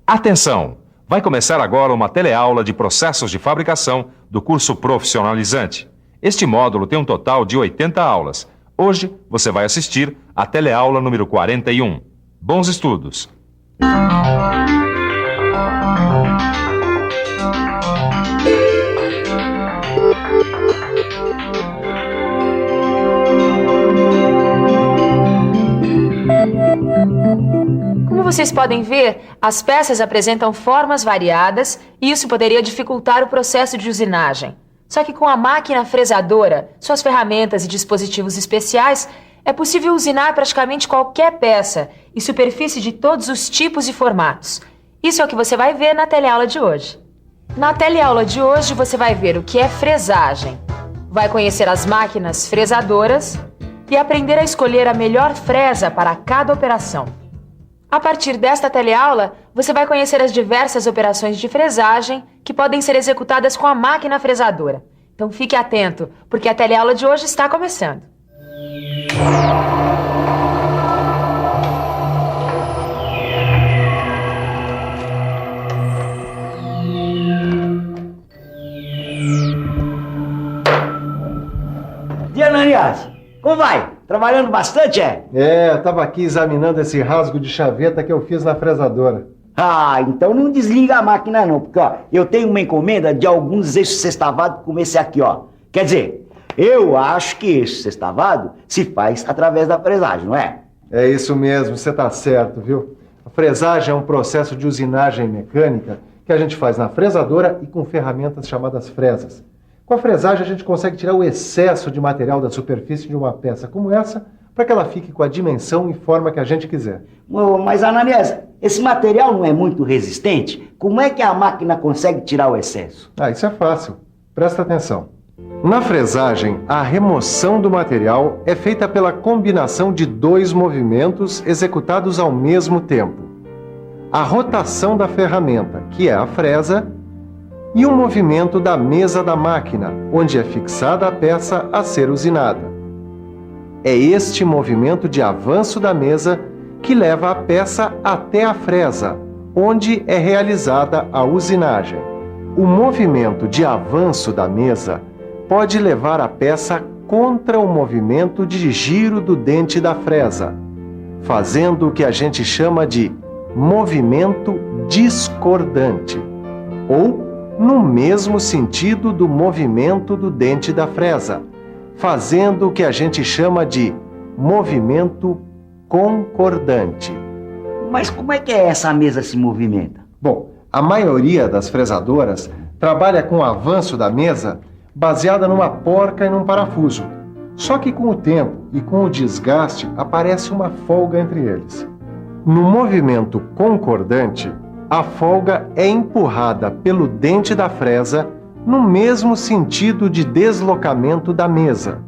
Atenção! Vai começar agora uma teleaula de processos de fabricação do curso profissionalizante. Este módulo tem um total de 80 aulas. Hoje você vai assistir a teleaula número 41. Bons estudos! Como vocês podem ver, as peças apresentam formas variadas e isso poderia dificultar o processo de usinagem. Só que com a máquina fresadora, suas ferramentas e dispositivos especiais, é possível usinar praticamente qualquer peça e superfície de todos os tipos e formatos. Isso é o que você vai ver na teleaula de hoje. Na teleaula de hoje você vai ver o que é fresagem, vai conhecer as máquinas fresadoras e aprender a escolher a melhor fresa para cada operação. A partir desta teleaula, você vai conhecer as diversas operações de fresagem que podem ser executadas com a máquina fresadora. Então fique atento, porque a teleaula de hoje está começando. E Ananias, como vai? Trabalhando bastante, é? Eu tava aqui examinando esse rasgo de chaveta que eu fiz na fresadora. Ah, então não desliga a máquina não, porque ó, eu tenho uma encomenda de alguns eixos sextavados como esse aqui, ó. Quer dizer, eu acho que eixo sextavado se faz através da fresagem, não é? É isso mesmo, você tá certo, viu? A fresagem é um processo de usinagem mecânica que a gente faz na fresadora e com ferramentas chamadas fresas. Com a fresagem a gente consegue tirar o excesso de material da superfície de uma peça como essa para que ela fique com a dimensão e forma que a gente quiser. Mas Ananias, esse material não é muito resistente? Como é que a máquina consegue tirar o excesso? Isso é fácil. Presta atenção. Na fresagem, a remoção do material é feita pela combinação de dois movimentos executados ao mesmo tempo. A rotação da ferramenta, que é a fresa, e o movimento da mesa da máquina, onde é fixada a peça a ser usinada. É este movimento de avanço da mesa que leva a peça até a fresa, onde é realizada a usinagem. O movimento de avanço da mesa pode levar a peça contra o movimento de giro do dente da fresa, fazendo o que a gente chama de movimento discordante, ou no mesmo sentido do movimento do dente da fresa, fazendo o que a gente chama de movimento concordante. Mas como é que essa mesa se movimenta? Bom, a maioria das fresadoras trabalha com o avanço da mesa baseada numa porca e num parafuso. Só que com o tempo e com o desgaste aparece uma folga entre eles. No movimento concordante, a folga é empurrada pelo dente da fresa no mesmo sentido de deslocamento da mesa.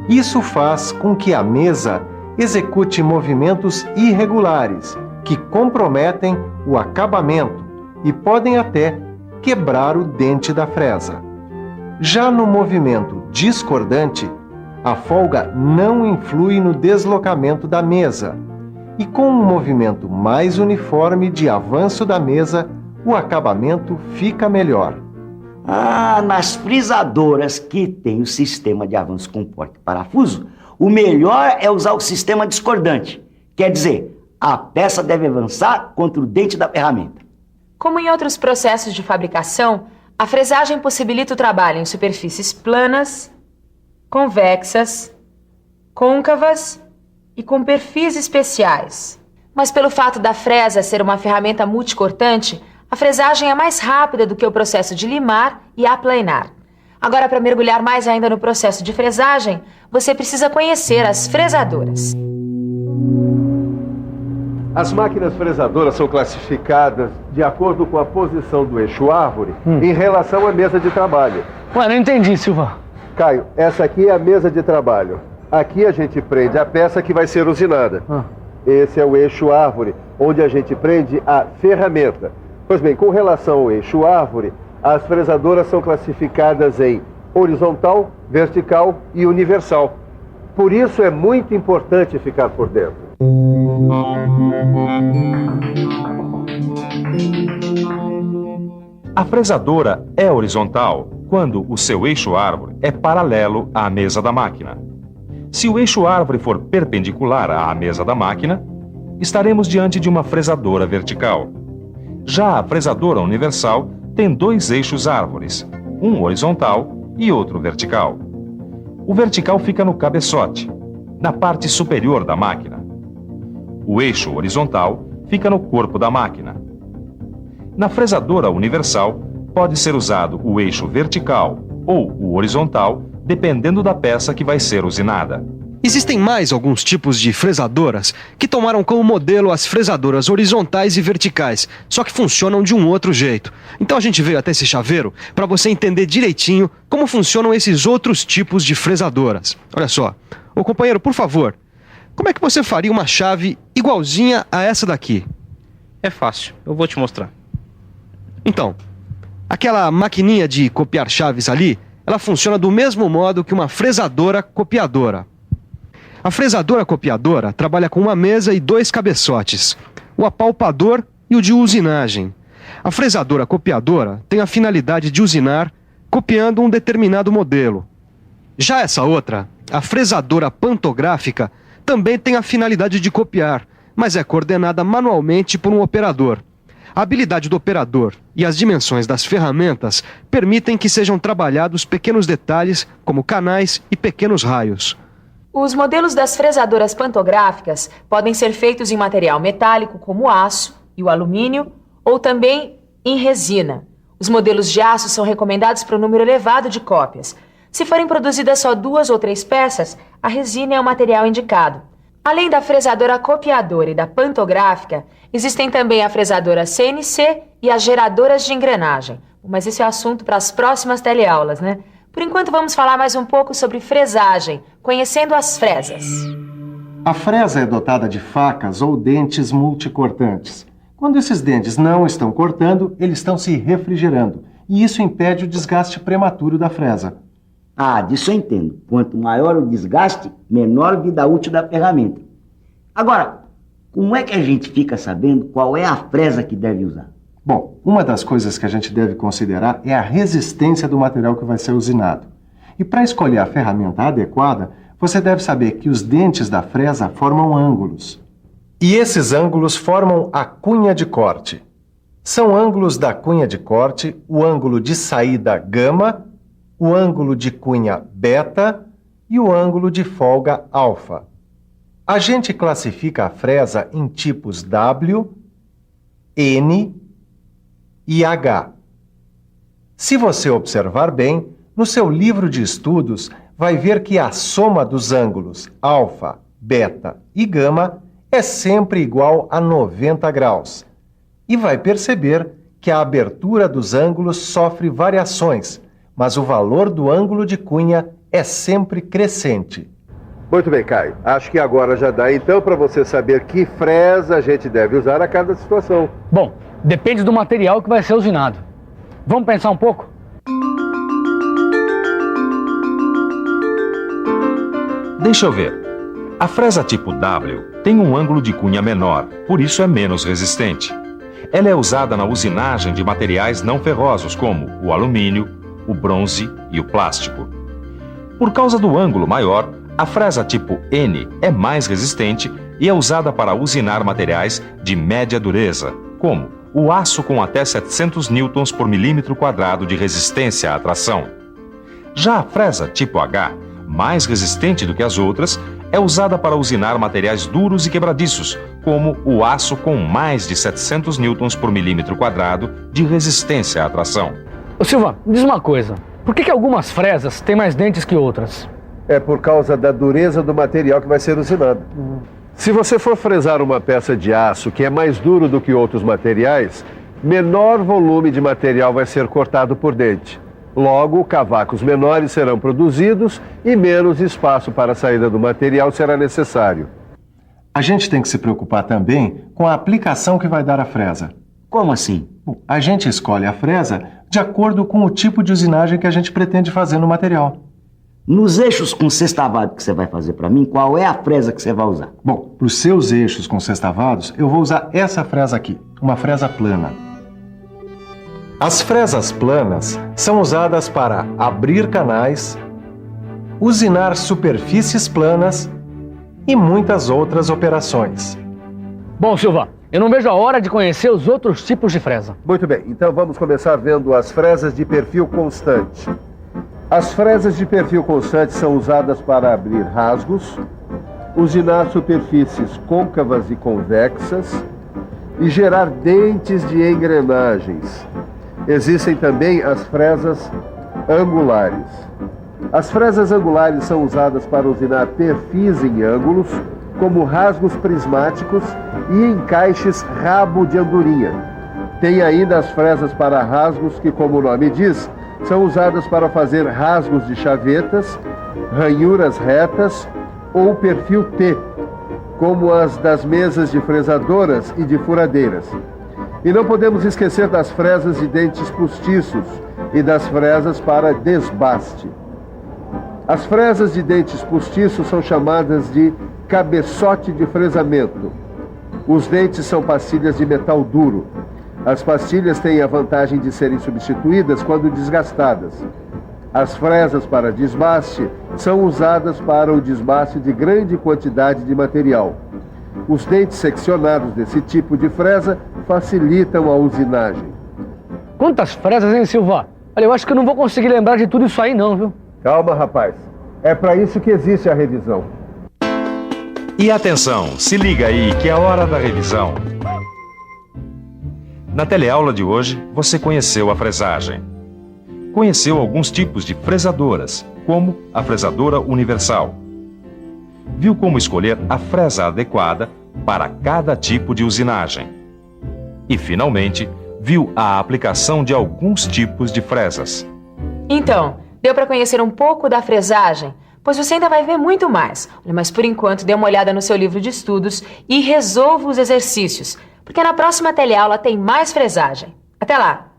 Isso faz com que a mesa execute movimentos irregulares que comprometem o acabamento e podem até quebrar o dente da fresa. Já no movimento discordante, a folga não influi no deslocamento da mesa, e com um movimento mais uniforme de avanço da mesa, o acabamento fica melhor. Nas frisadoras que tem o sistema de avanço com porca e parafuso, o melhor é usar o sistema discordante. Quer dizer, a peça deve avançar contra o dente da ferramenta. Como em outros processos de fabricação, a fresagem possibilita o trabalho em superfícies planas, convexas, côncavas e com perfis especiais. Mas pelo fato da fresa ser uma ferramenta multicortante, a fresagem é mais rápida do que o processo de limar e aplanar. Agora, para mergulhar mais ainda no processo de fresagem, você precisa conhecer as fresadoras. As máquinas fresadoras são classificadas de acordo com a posição do eixo árvore em relação à mesa de trabalho. Ué, não entendi, Silva. Caio, essa aqui é a mesa de trabalho. Aqui a gente prende a peça que vai ser usinada. Esse é o eixo árvore, onde a gente prende a ferramenta. Pois bem, com relação ao eixo árvore, as fresadoras são classificadas em horizontal, vertical e universal. Por isso é muito importante ficar por dentro. A fresadora é horizontal quando o seu eixo árvore é paralelo à mesa da máquina. Se o eixo árvore for perpendicular à mesa da máquina, estaremos diante de uma fresadora vertical. Já a fresadora universal tem dois eixos árvores, um horizontal e outro vertical. O vertical fica no cabeçote, na parte superior da máquina. O eixo horizontal fica no corpo da máquina. Na fresadora universal, pode ser usado o eixo vertical ou o horizontal, dependendo da peça que vai ser usinada. Existem mais alguns tipos de fresadoras que tomaram como modelo as fresadoras horizontais e verticais, só que funcionam de um outro jeito. Então a gente veio até esse chaveiro para você entender direitinho como funcionam esses outros tipos de fresadoras. Olha só, ô companheiro, por favor, como é que você faria uma chave igualzinha a essa daqui? É fácil, eu vou te mostrar. Então, aquela maquininha de copiar chaves ali, ela funciona do mesmo modo que uma fresadora copiadora. A fresadora copiadora trabalha com uma mesa e dois cabeçotes, o apalpador e o de usinagem. A fresadora copiadora tem a finalidade de usinar copiando um determinado modelo. Já essa outra, a fresadora pantográfica, também tem a finalidade de copiar, mas é coordenada manualmente por um operador. A habilidade do operador e as dimensões das ferramentas permitem que sejam trabalhados pequenos detalhes, como canais e pequenos raios. Os modelos das fresadoras pantográficas podem ser feitos em material metálico, como o aço e o alumínio, ou também em resina. Os modelos de aço são recomendados para um número elevado de cópias. Se forem produzidas só 2 ou 3 peças, a resina é o material indicado. Além da fresadora copiadora e da pantográfica, existem também a fresadora CNC e as geradoras de engrenagem. Mas esse é assunto para as próximas teleaulas, né? Por enquanto vamos falar mais um pouco sobre fresagem, conhecendo as fresas. A fresa é dotada de facas ou dentes multicortantes. Quando esses dentes não estão cortando, eles estão se refrigerando, e isso impede o desgaste prematuro da fresa. Ah, disso eu entendo. Quanto maior o desgaste, menor a vida útil da ferramenta. Agora, como é que a gente fica sabendo qual é a fresa que deve usar? Bom, uma das coisas que a gente deve considerar é a resistência do material que vai ser usinado. E para escolher a ferramenta adequada, você deve saber que os dentes da fresa formam ângulos. E esses ângulos formam a cunha de corte. São ângulos da cunha de corte, o ângulo de saída gama, o ângulo de cunha beta e o ângulo de folga alfa. A gente classifica a fresa em tipos W, N e H. Se você observar bem, no seu livro de estudos, vai ver que a soma dos ângulos alfa, beta e gama é sempre igual a 90 graus. E vai perceber que a abertura dos ângulos sofre variações, mas o valor do ângulo de cunha é sempre crescente. Muito bem, Caio. Acho que agora já dá então para você saber que fresa a gente deve usar a cada situação. Bom, depende do material que vai ser usinado. Vamos pensar um pouco? Deixa eu ver. A fresa tipo W tem um ângulo de cunha menor, por isso é menos resistente. Ela é usada na usinagem de materiais não ferrosos, como o alumínio, o bronze e o plástico. Por causa do ângulo maior, a fresa tipo N é mais resistente e é usada para usinar materiais de média dureza, como o aço com até 700 newtons por milímetro quadrado de resistência à tração. Já a fresa tipo H, mais resistente do que as outras, é usada para usinar materiais duros e quebradiços, como o aço com mais de 700 newtons por milímetro quadrado de resistência à tração. Ô Silva, diz uma coisa. Por que algumas fresas têm mais dentes que outras? É por causa da dureza do material que vai ser usinado. Se você for fresar uma peça de aço que é mais duro do que outros materiais, menor volume de material vai ser cortado por dente. Logo, cavacos menores serão produzidos e menos espaço para a saída do material será necessário. A gente tem que se preocupar também com a aplicação que vai dar a fresa. Como assim? Bom, a gente escolhe a fresa de acordo com o tipo de usinagem que a gente pretende fazer no material. Nos eixos com sextavado que você vai fazer para mim, qual é a fresa que você vai usar? Bom, para os seus eixos com sextavados, eu vou usar essa fresa aqui, uma fresa plana. As fresas planas são usadas para abrir canais, usinar superfícies planas e muitas outras operações. Bom, Silva, eu não vejo a hora de conhecer os outros tipos de fresa. Muito bem, então vamos começar vendo as fresas de perfil constante. As fresas de perfil constante são usadas para abrir rasgos, usinar superfícies côncavas e convexas e gerar dentes de engrenagens. Existem também as fresas angulares. As fresas angulares são usadas para usinar perfis em ângulos, como rasgos prismáticos e encaixes rabo de andorinha. Tem ainda as fresas para rasgos que, como o nome diz, são usadas para fazer rasgos de chavetas, ranhuras retas ou perfil T, como as das mesas de fresadoras e de furadeiras. E não podemos esquecer das fresas de dentes postiços e das fresas para desbaste. As fresas de dentes postiços são chamadas de cabeçote de fresamento. Os dentes são pastilhas de metal duro. As pastilhas têm a vantagem de serem substituídas quando desgastadas. As fresas para desbaste são usadas para o desbaste de grande quantidade de material. Os dentes seccionados desse tipo de fresa facilitam a usinagem. Quantas fresas, hein, Silva? Olha, eu acho que eu não vou conseguir lembrar de tudo isso aí não, viu? Calma, rapaz. É para isso que existe a revisão. E atenção, se liga aí que é a hora da revisão. Na teleaula de hoje, você conheceu a fresagem. Conheceu alguns tipos de fresadoras, como a fresadora universal. Viu como escolher a fresa adequada para cada tipo de usinagem. E, finalmente, viu a aplicação de alguns tipos de fresas. Então, deu para conhecer um pouco da fresagem? Pois você ainda vai ver muito mais. Mas, por enquanto, dê uma olhada no seu livro de estudos e resolva os exercícios, porque na próxima teleaula tem mais fresagem. Até lá!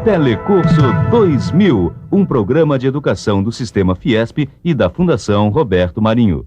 Telecurso 2000, um programa de educação do Sistema Fiesp e da Fundação Roberto Marinho.